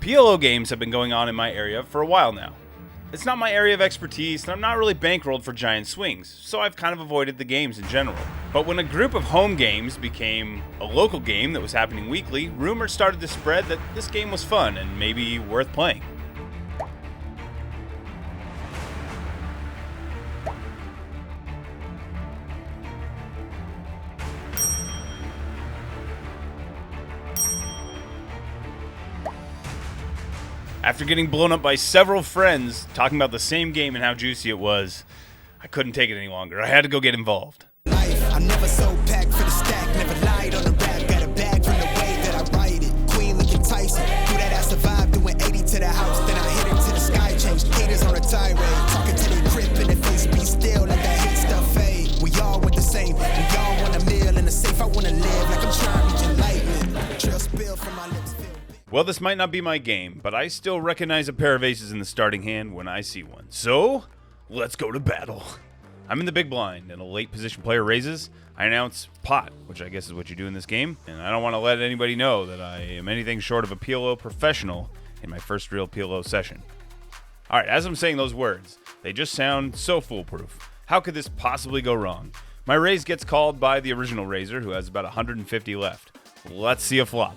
PLO games have been going on in my area for a while now. It's not my area of expertise, and I'm not really bankrolled for giant swings, so I've kind of avoided the games in general. But when a group of home games became a local game that was happening weekly, rumors started to spread that this game was fun and maybe worth playing. After getting blown up by several friends talking about the same game and how juicy it was, I couldn't take it any longer. I had to go get involved. I'm never so packed for the stack, never lied on the rap, got a bag from the way that I write it. Queen Lincoln Tyson, do that I survived, doing 80 to the house, then I hit her to the sky, changed haters on a tirade, talking to their crib in the face, be still, let that hit stuff fade. We all want the same, we all want a meal in the safe, I wanna live like I'm trying to reach enlightenment. Trail spill from my lips. Well, this might not be my game, but I still recognize a pair of aces in the starting hand when I see one. So, let's go to battle. I'm in the big blind, and a late position player raises. I announce pot, which I guess is what you do in this game, and I don't want to let anybody know that I am anything short of a PLO professional in my first real PLO session. Alright, as I'm saying those words, they just sound so foolproof. How could this possibly go wrong? My raise gets called by the original raiser, who has about 150 left. Let's see a flop.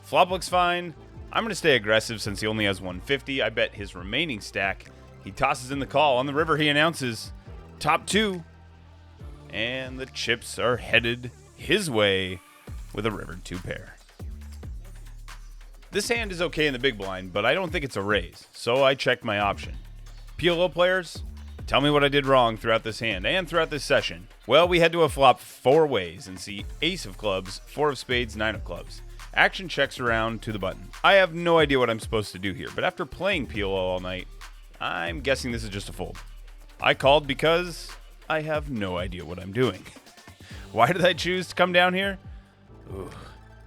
Flop looks fine. I'm going to stay aggressive since he only has 150. I bet his remaining stack. He tosses in the call. On the river, he announces top two. And the chips are headed his way with a river 2 pair. This hand is okay in the big blind, but I don't think it's a raise, so I checked my option. PLO players, tell me what I did wrong throughout this hand and throughout this session. Well, we head to a flop 4 ways and see ace of clubs, 4 of spades, 9 of clubs. Action checks around to the button. I have no idea what I'm supposed to do here, but after playing PLO all night, I'm guessing this is just a fold. I called because I have no idea what I'm doing. Why did I choose to come down here?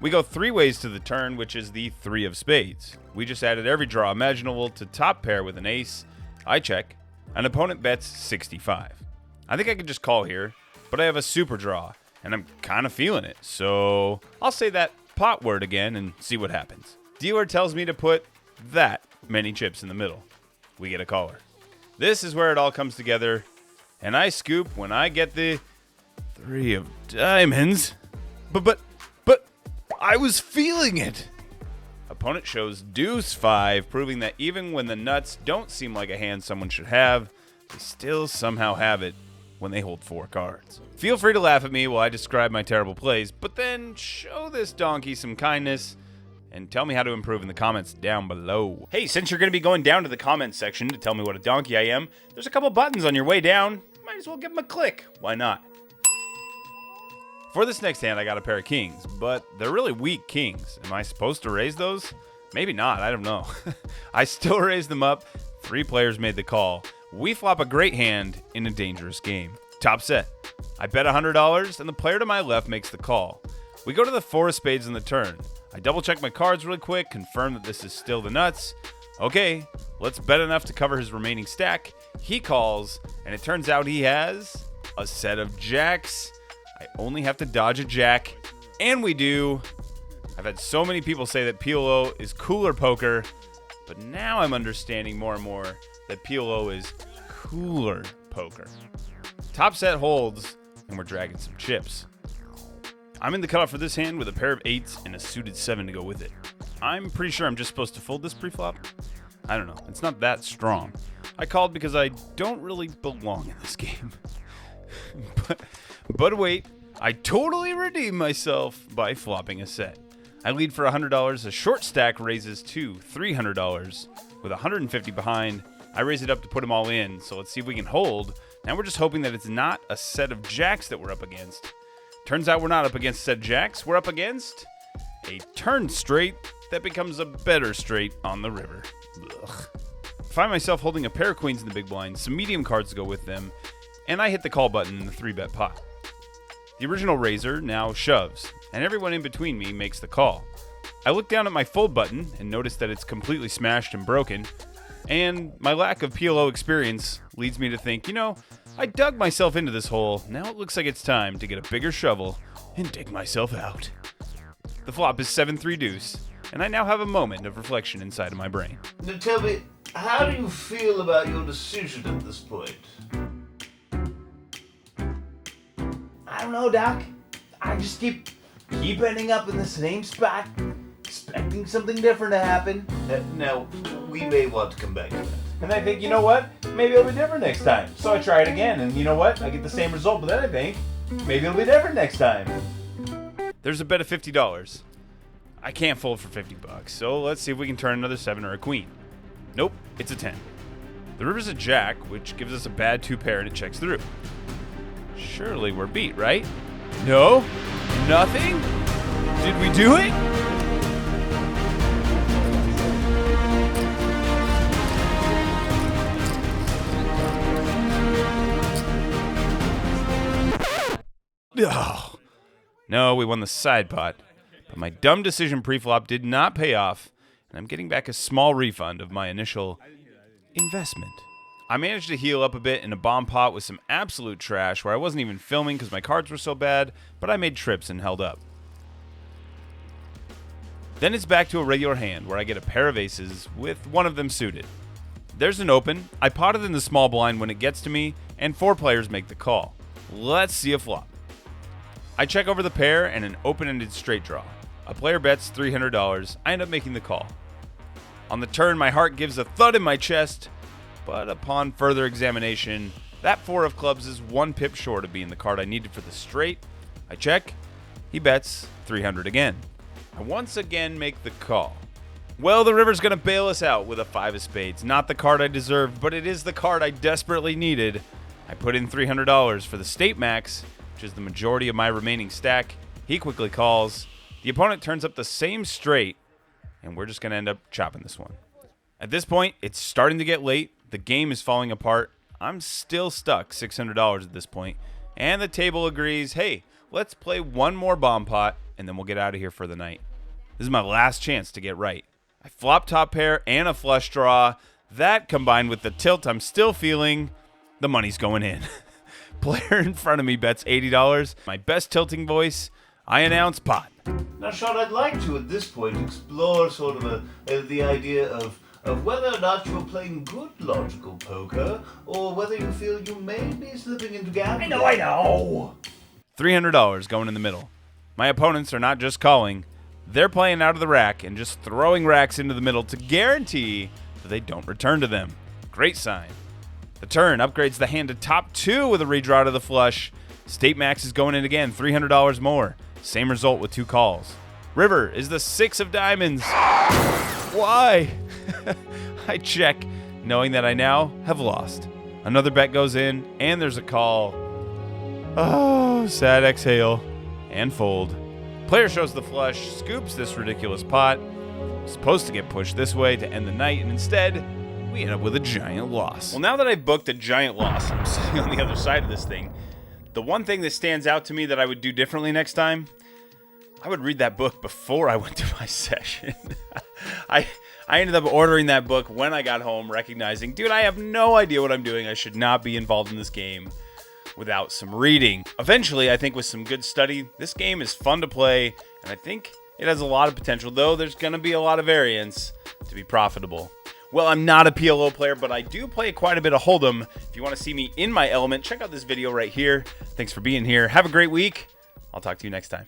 We go 3 ways to the turn, which is the 3 of spades. We just added every draw imaginable to top pair with an ace. I check. An opponent bets 65. I think I could just call here, but I have a super draw, and I'm kind of feeling it, so I'll say that pot word again and see what happens. Dealer tells me to put that many chips in the middle. We get a caller. This is where it all comes together, and I scoop when I get the 3 of diamonds. But I was feeling it. Opponent shows deuce 5, proving that even when the nuts don't seem like a hand someone should have, they still somehow have it when they hold 4 cards. Feel free to laugh at me while I describe my terrible plays, but then show this donkey some kindness and tell me how to improve in the comments down below. Hey, since you're going to be going down to the comments section to tell me what a donkey I am, there's a couple buttons on your way down. Might as well give them a click. Why not? For this next hand, I got a pair of kings, but they're really weak kings. Am I supposed to raise those? Maybe not, I don't know. I still raised them up. 3 players made the call. We flop a great hand in a dangerous game. Top set. I bet $100, and the player to my left makes the call. We go to the 4 of spades in the turn. I double check my cards really quick, confirm that this is still the nuts. Okay, let's bet enough to cover his remaining stack. He calls, and it turns out he has a set of jacks. I only have to dodge a jack, and we do. I've had so many people say that PLO is cooler poker, but now I'm understanding more and more that PLO is cooler poker. Top set holds, and we're dragging some chips. I'm in the cutoff for this hand with a pair of 8s and a suited 7 to go with it. I'm pretty sure I'm just supposed to fold this pre-flop. I don't know. It's not that strong. I called because I don't really belong in this game. But wait, I totally redeemed myself by flopping a set. I lead for $100. A short stack raises to $300. With 150 behind, I raise it up to put them all in, so let's see if we can hold. Now we're just hoping that it's not a set of jacks that we're up against. Turns out we're not up against a set of jacks. We're up against a turn straight that becomes a better straight on the river. Ugh. Find myself holding a pair of queens in the big blind, some medium cards to go with them, and I hit the call button in the 3-bet pot. The original raiser now shoves, and everyone in between me makes the call. I look down at my fold button and notice that it's completely smashed and broken, and my lack of PLO experience leads me to think, I dug myself into this hole. Now it looks like it's time to get a bigger shovel and dig myself out. The flop is 7-3 deuce, and I now have a moment of reflection inside of my brain. Now tell me, how do you feel about your decision at this point? I don't know, Doc. I just keep ending up in the same spot, expecting something different to happen. Now, we may want to come back to that. And I think, you know what? Maybe it'll be different next time. So I try it again, and you know what? I get the same result, but then I think, maybe it'll be different next time. There's a bet of $50. I can't fold for $50, so let's see if we can turn another 7 or a queen. Nope, it's a 10. The river's a jack, which gives us a bad 2 pair and it checks through. Surely we're beat, right? No? Nothing? Did we do it? Oh. No, we won the side pot. But my dumb decision pre-flop did not pay off, and I'm getting back a small refund of my initial investment. I managed to heal up a bit in a bomb pot with some absolute trash where I wasn't even filming because my cards were so bad, but I made trips and held up. Then it's back to a regular hand where I get a pair of aces with one of them suited. There's an open. I pot it in the small blind when it gets to me, and 4 players make the call. Let's see a flop. I check over the pair and an open-ended straight draw. A player bets $300. I end up making the call. On the turn, my heart gives a thud in my chest, but upon further examination, that 4 of clubs is 1 pip short of being the card I needed for the straight. I check. He bets $300 again. I once again make the call. Well, the river's going to bail us out with a 5 of spades. Not the card I deserved, but it is the card I desperately needed. I put in $300 for the state max, which is the majority of my remaining stack. He quickly calls. The opponent turns up the same straight, and we're just going to end up chopping this one. At this point, it's starting to get late. The game is falling apart. I'm still stuck $600 at this point, and the table agrees, hey, let's play one more bomb pot, and then we'll get out of here for the night. This is my last chance to get right. I flop top pair and a flush draw. That, combined with the tilt I'm still feeling, the money's going in. Player in front of me bets $80. My best tilting voice, I announce pot. Now, Sean, I'd like to, at this point, explore sort of the idea of whether or not you're playing good logical poker, or whether you feel you may be slipping into gambling. I know! $300 going in the middle. My opponents are not just calling, they're playing out of the rack and just throwing racks into the middle to guarantee that they don't return to them. Great sign. The turn upgrades the hand to top 2 with a redraw to the flush. State max is going in again, $300 more. Same result with 2 calls. River is the 6 of diamonds. Why? I check, knowing that I now have lost. Another bet goes in, and there's a call. Oh, sad exhale. And fold. Player shows the flush, scoops this ridiculous pot. Supposed to get pushed this way to end the night, and instead, we end up with a giant loss. Well, now that I've booked a giant loss, I'm sitting on the other side of this thing. The one thing that stands out to me that I would do differently next time, I would read that book before I went to my session. I ended up ordering that book when I got home, recognizing, dude, I have no idea what I'm doing. I should not be involved in this game without some reading. Eventually, I think with some good study, this game is fun to play, and I think it has a lot of potential, though there's going to be a lot of variance to be profitable. Well, I'm not a PLO player, but I do play quite a bit of Hold'em. If you want to see me in my element, check out this video right here. Thanks for being here. Have a great week. I'll talk to you next time.